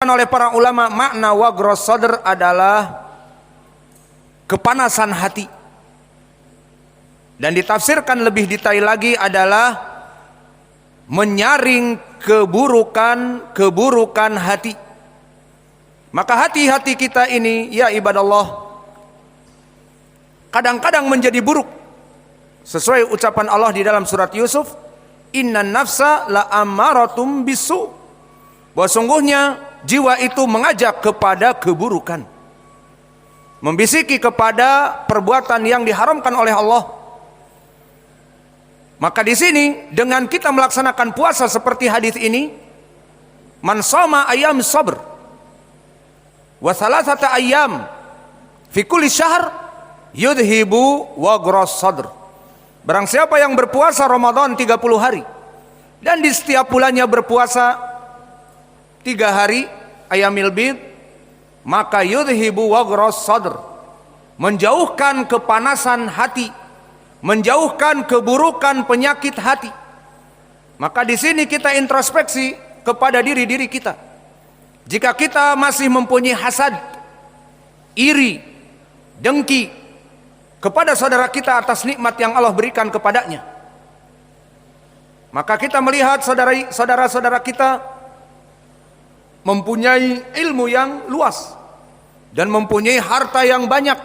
oleh para ulama, makna wagros sadr adalah kepanasan hati. Dan ditafsirkan lebih detail lagi adalah menyaring keburukan hati. Maka hati-hati kita ini, ya ibadallah, kadang-kadang menjadi buruk. Sesuai ucapan Allah di dalam surat Yusuf, innan nafsa la ammaratum bisu. Bahwa sungguhnya jiwa itu mengajak kepada keburukan, membisiki kepada perbuatan yang diharamkan oleh Allah. Maka di sini dengan kita melaksanakan puasa seperti hadis ini, man shoma ayyam sabr wa thalathata ayyam fi kulli syahr yudhibu wagras sadr. Barang siapa yang berpuasa Ramadan 30 hari dan di setiap bulannya berpuasa 3 hari ayyamil bid, maka yudhibu wagras sadr, menjauhkan kepanasan hati, menjauhkan keburukan penyakit hati. Maka di sini kita introspeksi kepada diri kita. Jika kita masih mempunyai hasad, iri, dengki kepada saudara kita atas nikmat yang Allah berikan kepadanya, maka kita melihat saudara-saudara kita mempunyai ilmu yang luas dan mempunyai harta yang banyak.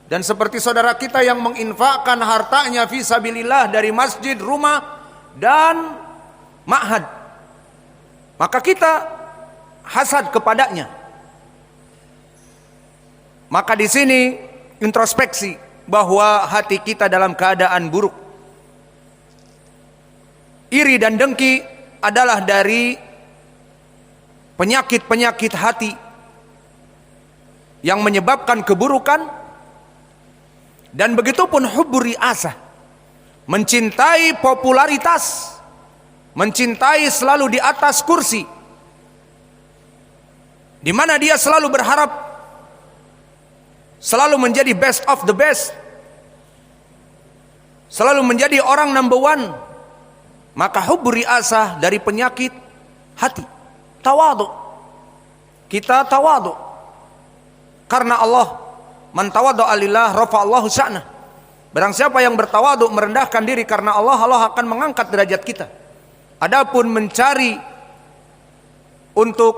Dan seperti saudara kita yang menginfakkan hartanya fi sabilillah dari masjid, rumah, dan ma'had, maka kita hasad kepadanya. Maka di sini introspeksi bahwa hati kita dalam keadaan buruk. Iri dan dengki adalah dari penyakit-penyakit hati yang menyebabkan keburukan. Dan begitupun hubbur ri'asah, mencintai popularitas, mencintai selalu di atas kursi, di mana dia selalu berharap selalu menjadi best of the best, selalu menjadi orang number one. Maka hubbur ri'asah dari penyakit hati. Tawadhu, kita tawadhu karena Allah. Man tawaddu'a lillah rafa'allahu sya'nah. Barang siapa yang bertawadhu, merendahkan diri karena Allah, Allah akan mengangkat derajat kita. Adapun mencari untuk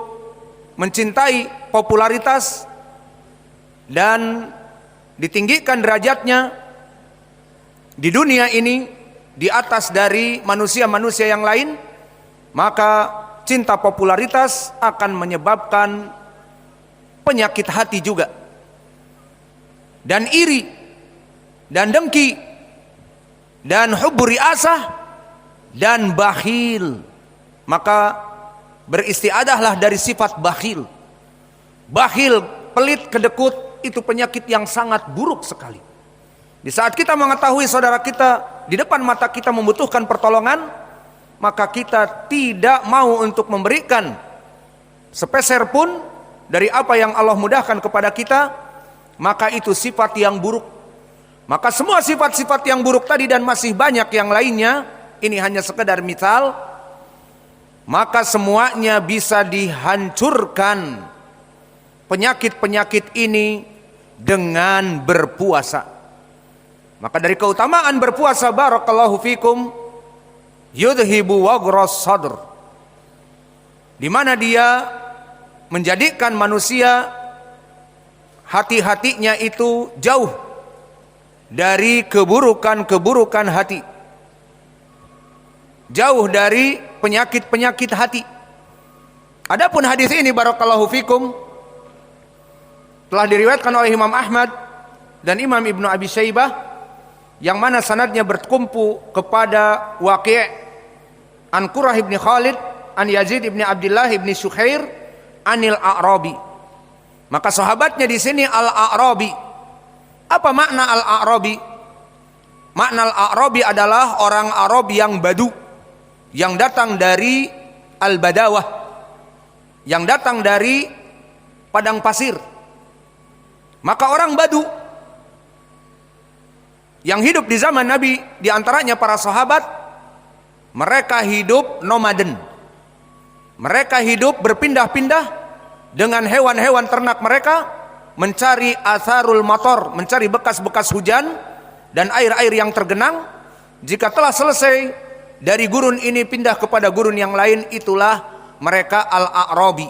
mencintai popularitas dan ditinggikan derajatnya di dunia ini di atas dari manusia-manusia yang lain, maka cinta popularitas akan menyebabkan penyakit hati juga. Dan iri dan dengki dan hubbur ri'asah dan bakhil, maka beristiadahlah dari sifat bakhil. Bakhil, pelit, kedekut, itu penyakit yang sangat buruk sekali. Di saat kita mengetahui saudara kita di depan mata kita membutuhkan pertolongan, maka kita tidak mau untuk memberikan sepeser pun dari apa yang Allah mudahkan kepada kita, maka itu sifat yang buruk. Maka semua sifat-sifat yang buruk tadi dan masih banyak yang lainnya, ini hanya sekedar misal, maka semuanya bisa dihancurkan penyakit-penyakit ini dengan berpuasa. Maka dari keutamaan berpuasa, barakallahu fikum, yudhibu wagras sadr, di mana dia menjadikan manusia hati-hatinya itu jauh dari keburukan-keburukan hati, jauh dari penyakit-penyakit hati. Adapun hadis ini barakallahu fikum telah diriwayatkan oleh Imam Ahmad dan Imam Ibnu Abi Syaibah, yang mana sanadnya bertumpu kepada Waqi' an Qurrah ibn Khalid an Yazid ibn Abdullah ibn Sukhair anil A'rabi. Maka sahabatnya di sini al-A'rabi. Apa makna al-A'rabi? Makna al-A'rabi adalah orang Arab yang badu, yang datang dari al-Badawah, yang datang dari padang pasir. Maka orang badu yang hidup di zaman Nabi, di antaranya para sahabat, mereka hidup nomaden. Mereka hidup berpindah-pindah dengan hewan-hewan ternak mereka, mencari atharul matar, mencari bekas-bekas hujan dan air-air yang tergenang. Jika telah selesai dari gurun ini pindah kepada gurun yang lain, itulah mereka al-a'rabi.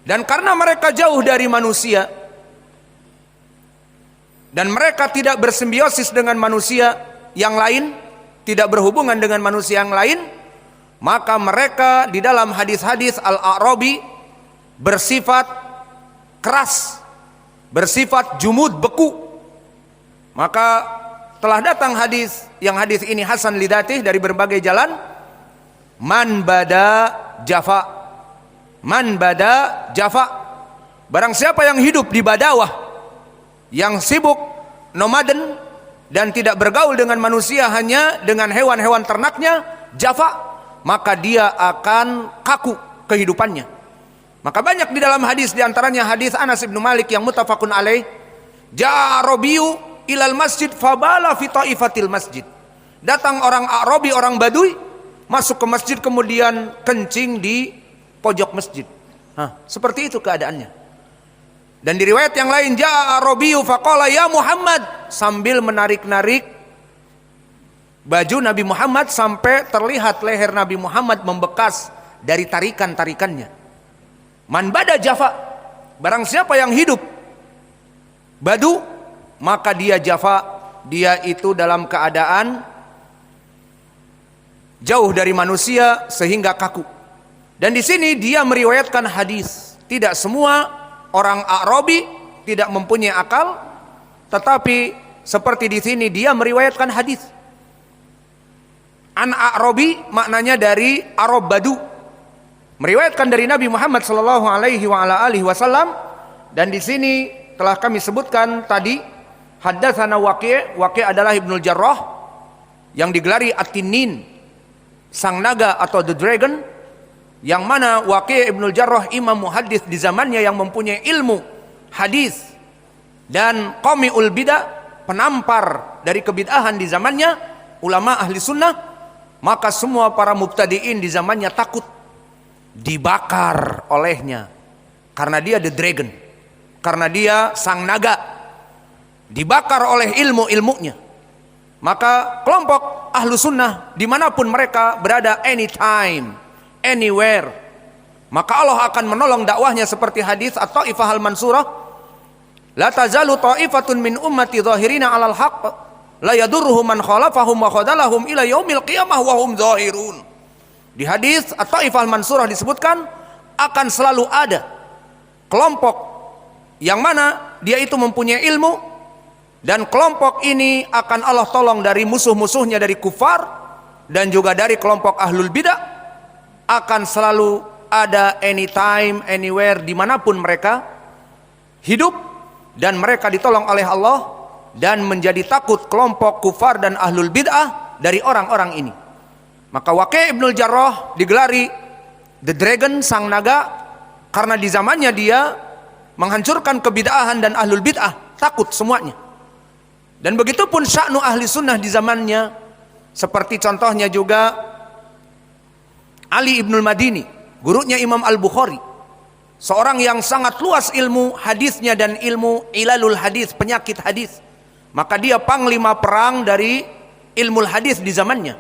Dan karena mereka jauh dari manusia dan mereka tidak bersimbiosis dengan manusia yang lain, tidak berhubungan dengan manusia yang lain, maka mereka di dalam hadis-hadis al-a'rabi bersifat keras, bersifat jumud, beku. Maka telah datang hadis, yang hadis ini hasan lidatih dari berbagai jalan, man bada jafa, man bada jafa, barang siapa yang hidup di badawah, yang sibuk nomaden dan tidak bergaul dengan manusia, hanya dengan hewan-hewan ternaknya, jafa, maka dia akan kaku kehidupannya. Maka banyak di dalam hadis, diantaranya hadis Anas bin Malik yang muttafaqun alaih, ja'a arabiyu ilal masjid fabala fi taifatil masjid. Datang orang Arabi, orang Badui, masuk ke masjid kemudian kencing di pojok masjid. Seperti itu keadaannya. Dan di riwayat yang lain, ja'a arabiyu faqala ya Muhammad, sambil menarik-narik baju Nabi Muhammad sampai terlihat leher Nabi Muhammad membekas dari tarikan-tarikannya. Man bada jafa, barang siapa yang hidup badu, maka dia jafa, dia itu dalam keadaan jauh dari manusia sehingga kaku. Dan di sini dia meriwayatkan hadis. Tidak semua orang Arabi tidak mempunyai akal, tetapi seperti di sini dia meriwayatkan hadis. An Arabi maknanya dari Arab Badu, meriwayatkan dari Nabi Muhammad sallallahu alaihi wasallam. Dan di sini telah kami sebutkan tadi, haddatsana Waqi'. Waqi' adalah Ibnul Jarrah yang digelari At-Tinnin, sang naga atau the dragon, yang mana Waqi' Ibnul Jarrah imam muhaddis di zamannya yang mempunyai ilmu hadis dan qami'ul bidah, penampar dari kebid'ahan di zamannya, ulama ahli sunnah. Maka semua para mubtadi'in di zamannya takut dibakar olehnya, karena dia the dragon, karena dia sang naga, dibakar oleh ilmu-ilmunya. Maka kelompok ahlu sunnah dimanapun mereka berada, anytime, anywhere, maka Allah akan menolong dakwahnya seperti hadis at-Taifah al-Mansurah, la tazalu ta'ifatun min ummati zahirina 'alal haqq la yadurruhum man khalafahum wa khadalahum ila yaumil qiyamah wa hum zahirun. Di hadis at-Taifah al-Mansurah disebutkan akan selalu ada kelompok yang mana dia itu mempunyai ilmu, dan kelompok ini akan Allah tolong dari musuh-musuhnya, dari kufar dan juga dari kelompok ahlul bidah. Akan selalu ada anytime, anywhere, dimanapun mereka hidup, dan mereka ditolong oleh Allah dan menjadi takut kelompok kufar dan ahlul bid'ah dari orang-orang ini. Maka Waqi' Ibnul Jarrah digelari the dragon, sang naga, karena di zamannya dia menghancurkan kebid'ahan dan ahlul bid'ah, takut semuanya. Dan begitu pun sya'nu ahli sunnah di zamannya, seperti contohnya juga Ali Ibnul Madini, gurunya Imam Al-Bukhari, seorang yang sangat luas ilmu hadisnya dan ilmu ilalul hadis, penyakit hadis. Maka dia panglima perang dari ilmu hadis di zamannya.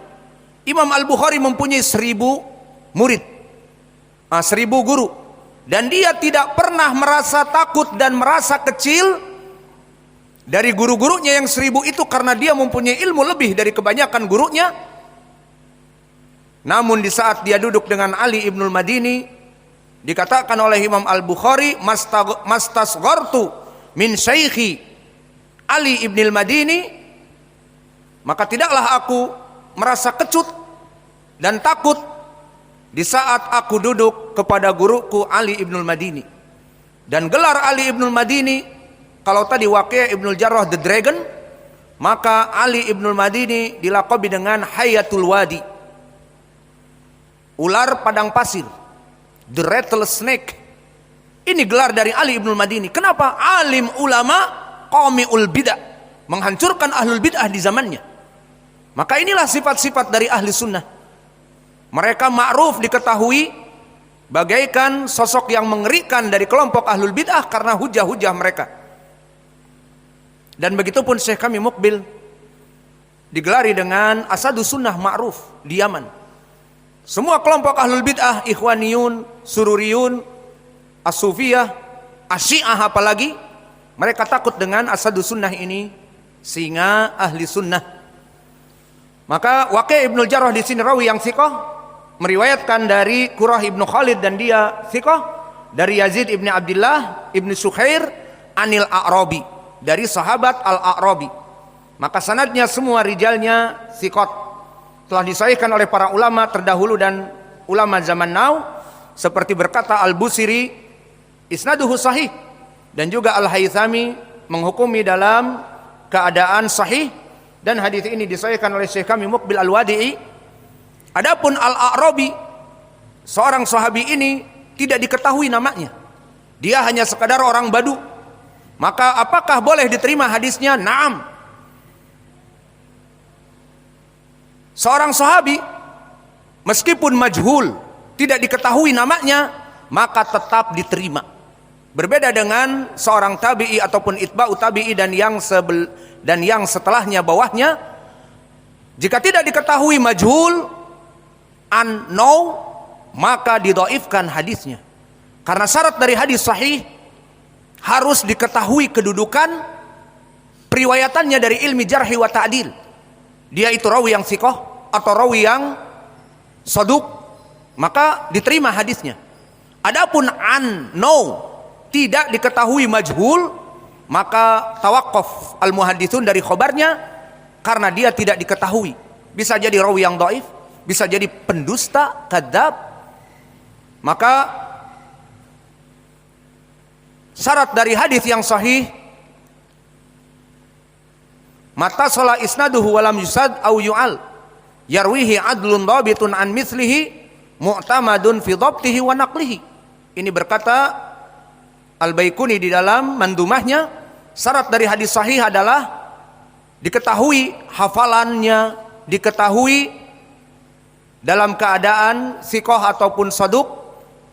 Imam Al-Bukhari mempunyai 1000 murid, 1000 guru, dan dia tidak pernah merasa takut dan merasa kecil dari guru-gurunya yang 1000 itu, karena dia mempunyai ilmu lebih dari kebanyakan gurunya. Namun di saat dia duduk dengan Ali Ibnul Madini, dikatakan oleh Imam Al-Bukhari, mastasghartu min syaikhi Ali Ibnul Madini, maka tidaklah aku merasa kecut dan takut di saat aku duduk kepada guruku Ali Ibnul Madini. Dan gelar Ali Ibnul Madini, kalau tadi Waqi' Ibnul Jarrah the dragon, maka Ali Ibnul Madini dilaqabi dengan Hayatul Wadi, ular padang pasir, the rattlesnake. Ini gelar dari Ali Ibnul Madini. Kenapa? Alim ulama qami'ul bidah, menghancurkan ahlul bidah di zamannya. Maka inilah sifat-sifat dari ahli sunnah. Mereka ma'ruf, diketahui bagaikan sosok yang mengerikan dari kelompok ahlul bid'ah karena hujah-hujah mereka. Dan begitupun Syekh kami Mukbil digelari dengan Asadu Sunnah Ma'ruf di Yaman. Semua kelompok ahlul bid'ah, Ikhwaniyun, Sururiyun, As-Sufiyah, Asyiah apalagi, mereka takut dengan Asadu Sunnah ini sehingga ahli sunnah. Maka Waqi' Ibnul Jarrah di sini rawi yang thiqah meriwayatkan dari Qurrah Ibnu Khalid dan dia thiqah dari Yazid Ibnu Abdullah Ibnu Sukhair anil A'rabi, dari sahabat Al-A'rabi. Maka sanadnya semua rijalnya thiqat, telah disahihkan oleh para ulama terdahulu dan ulama zaman now, seperti berkata Al-Busiri isnaduhu sahih, dan juga Al-Haythami menghukumi dalam keadaan sahih, dan hadis ini disahihkan oleh Syekh kami Mukbil Al-Wadi'i. Adapun Al-A'rabi, seorang sahabi ini tidak diketahui namanya, dia hanya sekadar orang Badu. Maka apakah boleh diterima hadisnya? Naam. Seorang sahabi meskipun majhul, tidak diketahui namanya, maka tetap diterima. Berbeda dengan seorang tabi'i ataupun itba'u tabi'i dan yang setelahnya bawahnya. Jika tidak diketahui majhul, unknown, maka didhaifkan hadisnya. Karena syarat dari hadis sahih harus diketahui kedudukan periwayatannya dari ilmi jarhi wa ta'dil. Dia itu rawi yang thiqah atau rawi yang saduq, maka diterima hadisnya. Adapun unknown, tidak diketahui majhul, maka tawaqqaf al-muhadditsun dari khobarnya karena dia tidak diketahui. Bisa jadi rawi yang dhaif, bisa jadi pendusta, kadzab. Maka syarat dari hadis yang sahih, mata sala isnaduhu wa lam yusad au yu'al yarwihi adlun dhabitun an mithlihi mu'tamadun fi dhabtihi wa naqlihi. Ini berkata Al-Baikuni di dalam mandumahnya, syarat dari hadis sahih adalah diketahui hafalannya, diketahui dalam keadaan thiqah ataupun saduq,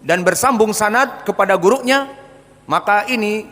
dan bersambung sanad kepada gurunya. Maka ini